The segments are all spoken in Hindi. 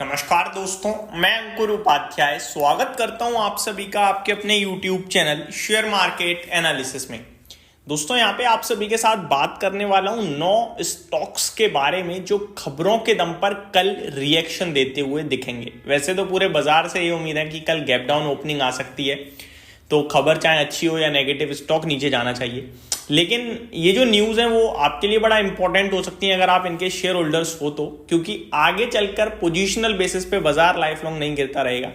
नमस्कार दोस्तों, मैं अंकुर उपाध्याय स्वागत करता हूं आप सभी का आपके अपने YouTube channel share market analysis में। दोस्तों यहां पे आप सभी के साथ बात करने वाला हूं 9 स्टॉक्स के बारे में जो खबरों के दम पर कल रिएक्शन देते हुए दिखेंगे। वैसे तो पूरे बाजार से ये उम्मीद है कि कल गैप डाउन ओपनिंग आ सकती है, तो खबर चाहे अच्छी हो या नेगेटिव स्टॉक नीचे जाना चाहिए। लेकिन ये जो न्यूज़ है वो आपके लिए बड़ा इंपॉर्टेंट हो सकती है अगर आप इनके शेयर होल्डर्स हो तो, क्योंकि आगे चलकर पोजिशनल बेसिस पे बाजार लाइफ लॉन्ग नहीं गिरता रहेगा,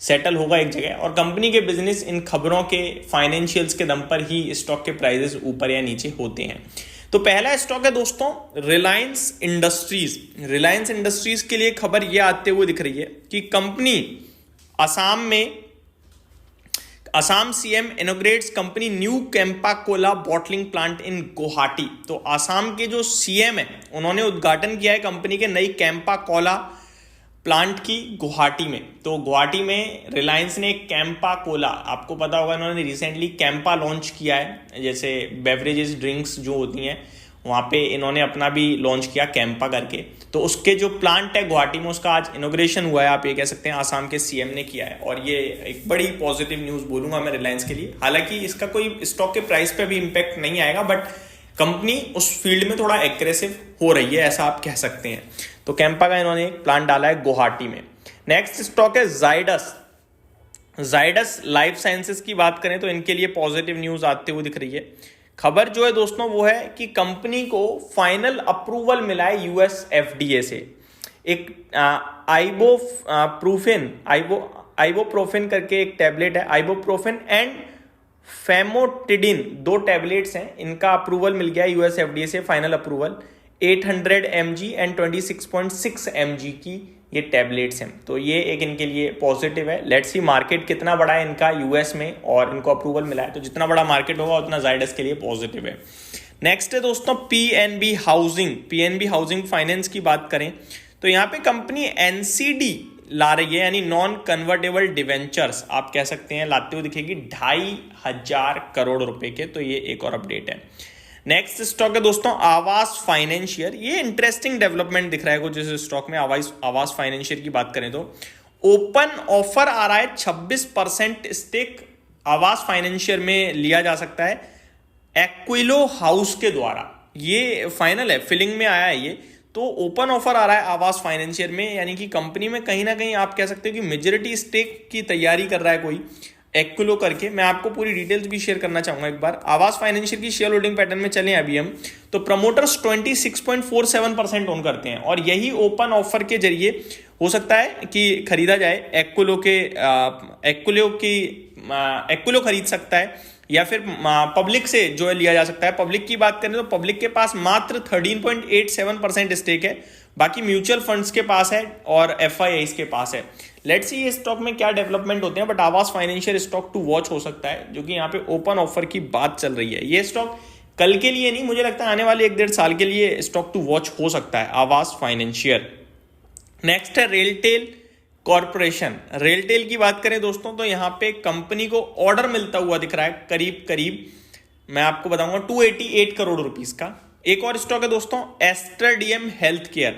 सेटल होगा एक जगह और कंपनी के बिजनेस इन खबरों के फाइनेंशियल्स के दम पर ही स्टॉक के प्राइसेस ऊपर या नीचे होते हैं। तो पहला स्टॉक है दोस्तों रिलायंस इंडस्ट्रीज। रिलायंस इंडस्ट्रीज के लिए खबर यह आते हुए दिख रही है कि company Assam CM inaugurates company new Campa Cola bottling plant in Guwahati. तो असम के जो सीएम है उन्होंने उद्घाटन किया है कंपनी के नई कैंपा कोला प्लांट की गुवाहाटी में। तो गुवाहाटी में रिलायंस ने कैंपा कोला, आपको पता होगा इन्होंने रिसेंटली कैंपा लॉन्च किया है, जैसे बेवरेजेस ड्रिंक्स जो होती हैं वहाँ पे इन्होंने अपना भी लॉन्च किया कैंपा करके। तो उसके जो प्लांट है गुवाहाटी में उसका आज इनॉग्रेशन हुआ है, आप ये कह सकते हैं आसाम के सीएम ने किया है। और ये एक बड़ी पॉजिटिव न्यूज़ बोलूँगा मैं रिलायंस के लिए। हालांकि इसका कोई स्टॉक के प्राइस पे भी इम्पैक्ट नहीं आएगा, बट कंपनी उस फील्ड में थोड़ा एग्रेसिव हो रही है, ऐसा आप कह सकते हैं। तो कैंपा का इन्होंने एक प्लांट डाला है गुवाहाटी में। नेक्स्ट स्टॉक है जाइडस लाइफ साइंसेस की बात करें तो इनके लिए पॉजिटिव न्यूज़ आते हुए दिख रही है। खबर जो है दोस्तों वो है कि कंपनी को फाइनल अप्रूवल मिला है यूएस एफडीए से। एक आइबोप्रोफेन करके एक टैबलेट है, आइबोप्रोफेन एंड फेमोटिडिन, 2 टैबलेट्स हैं, इनका अप्रूवल मिल गया यूएस एफडीए से, final approval. 800 mg and 26.6 mg की ये टैबलेट्स हैं। तो ये एक इनके लिए पॉजिटिव है। लेट्स सी मार्केट कितना बड़ा है इनका यूएस में और इनको अप्रूवल मिला है, तो जितना बड़ा मार्केट होगा उतना जायडस के लिए पॉजिटिव है। नेक्स्ट है दोस्तों पीएनबी हाउसिंग फाइनेंस की बात करें तो यहाँ पे कंपनी एनसीडी ला रही है, यानी नॉन कन्वर्टेबल डिवेंचर्स आप कह सकते हैं, लाते हुए दिखेगी 2,500 करोड़ रुपए के। तो ये एक और अपडेट है। नेक्स्ट स्टॉक है दोस्तों आवास फाइनेंशियर। ये इंटरेस्टिंग डेवलपमेंट दिख रहा है कुछ इस स्टॉक में। आवास फाइनेंशियर की बात करें तो ओपन ऑफर आ रहा है, 26% स्टेक आवास फाइनेंशियर में लिया जा सकता है एक्विलो हाउस के द्वारा। ये फाइनल है, फिलिंग में आया है ये। तो ओपन ऑफर आ रहा है आवास फाइनेंशियर में, यानी कि कंपनी में कहीं ना कहीं आप कह सकते हो कि मेजॉरिटी स्टेक की तैयारी कर रहा है कोई एक्विलो करके। मैं आपको पूरी डिटेल्स भी शेयर करना चाहूंगा एक बार। आवास फाइनेंशियल की शेयर होल्डिंग पैटर्न में चलें अभी हम, तो प्रमोटर्स 26.47% ओन करते हैं और यही ओपन ऑफर के जरिए हो सकता है कि खरीदा जाए। एक्विलो खरीद सकता है या फिर पब्लिक से जो है लिया जा सकता है। पब्लिक की बात करें तो पब्लिक के पास मात्र 13.87% स्टेक है, बाकी म्यूचुअल फंड्स के पास है और एफआईआईज के पास है। लेट्स सी ये स्टॉक में क्या डेवलपमेंट होते हैं, बट आवास फाइनेंशियल स्टॉक टू वॉच हो सकता है, जो कि यहाँ पे ओपन ऑफर की बात चल रही है। ये स्टॉक कल के लिए नहीं, मुझे लगता है आने वाले 1-1.5 साल के लिए स्टॉक टू वॉच हो सकता है आवास फाइनेंशियल। नेक्स्ट है रेलटेल कॉर्पोरेशन। रेलटेल की बात करें दोस्तों तो यहाँ पे कंपनी को ऑर्डर मिलता हुआ दिख रहा है करीब मैं आपको बताऊंगा 288 करोड़ रुपीस का। एक और स्टॉक है दोस्तों Aster DM health care.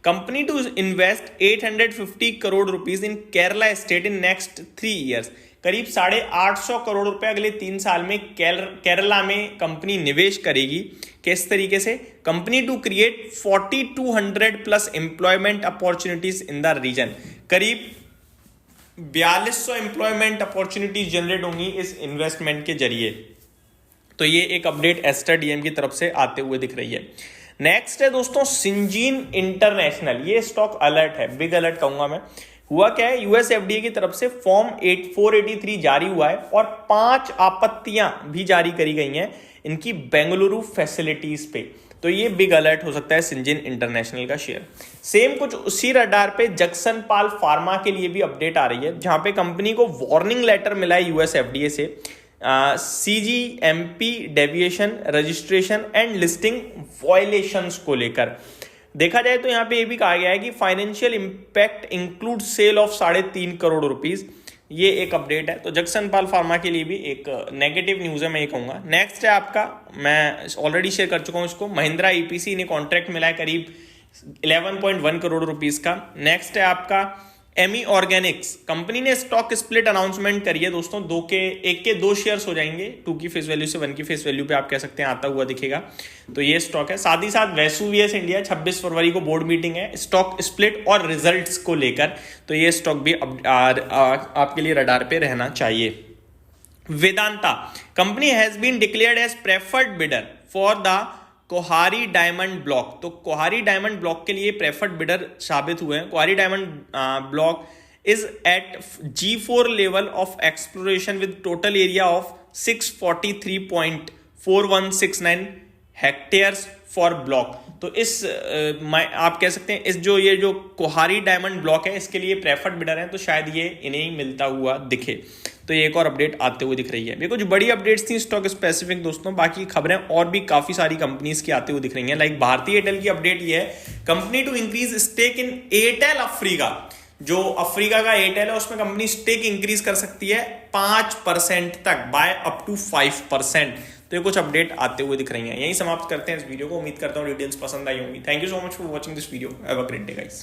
Company to invest 850 crore rupees in Kerala state in next 3 years. करीब 850 करोड़ रुपए अगले 3 साल में केरला में कंपनी निवेश करेगी। किस तरीके से? Company to create 4200 plus employment opportunities in the region. करीब 4200 एम्प्लॉयमेंट अपॉर्चुनिटीज जनरेट होंगी इस इन्वेस्टमेंट के जरिए। तो ये एक अपडेट एस्टर डीएम की तरफ से आते हुए दिख रही है। नेक्स्ट है दोस्तों सिंजीन इंटरनेशनल। ये स्टॉक अलर्ट है, बिग अलर्ट कहूंगा मैं। हुआ क्या है, यूएस एफडीए की तरफ से फॉर्म 483 जारी हुआ है और 5 आपत्तियां भी जारी करी गई हैं इनकी बेंगलुरु फैसिलिटीज पे। तो ये बिग अलर्ट हो सकता है सिंजीन इंटरनेशनल का शेयर। सेम कुछ उसी रडार पे जक्सन पाल फार्मा के लिए भी अपडेट आ रही है, जहां पे कंपनी को वार्निंग लेटर मिला है यूएस एफडीए से cGMP deviation registration and listing violations को लेकर। देखा जाए तो यहाँ पे ये भी कहा गया है कि financial impact include sale of 3.5 crore rupees. ये एक अपडेट है। तो जक्सन पाल फार्मा के लिए भी एक नेगेटिव न्यूज है, मैं ये कहूंगा। नेक्स्ट है आपका, मैं ऑलरेडी शेयर कर चुका हूं इसको, महिंद्रा ईपीसी ने कॉन्ट्रैक्ट मिला है करीब 11.1 करोड़ रुपीस का। नेक्स्ट है आपका एमी ऑर्गेनिक्स, कंपनी ने स्टॉक स्प्लिट अनाउंसमेंट करी है दोस्तों, एक के दो शेयर्स हो जाएंगे, 2 की फेस वैल्यू से 1 की फेस वैल्यू पे आप कह सकते हैं आता हुआ दिखेगा, तो ये स्टॉक है। साथ ही साथ वेसुवियस इंडिया 26 फरवरी को बोर्ड मीटिंग है स्टॉक स्प्लिट और रिजल्ट्स को लेकर, तो ये स्टॉक भी आपके लिए रडार पे रहना चाहिए। Vedanta, company has been declared as preferred bidder for the Kohari diamond block, तो कोहारी डायमंड ब्लॉक के लिए प्रेफर्ड बिडर साबित हुए हैं। Kohari diamond block is at G4 level of exploration with total area of 643.4169 hectares for block, तो इस आप कह सकते हैं इस ये जो कोहारी डायमंड ब्लॉक है इसके लिए प्रेफर्ड बिडर हैं, तो शायद ये इन्हें ही मिलता हुआ दिखे, तो ये एक और अपडेट आते हुए दिख रही है। ये कुछ बड़ी अपडेट्स थी स्टॉक स्पेसिफिक दोस्तों, बाकी खबरें और भी काफी सारी कंपनीज की आते हुए दिख रही हैं। लाइक भारतीय एयरटेल की अपडेट ये है, company to increase stake in Airtel Africa, जो अफ्रीका का एयरटेल है उसमें कंपनी स्टेक इंक्रीज कर सकती है 5% तक बाय अप टू 5%, तो ये कुछ अपडेट आते हुए दिख रही हैं। यही समाप्त करते हैं इस वीडियो को, उम्मीद करता हूँ डिटेल्स पसंद आई होंगी। Thank you so much for watching this video, have a great day guys.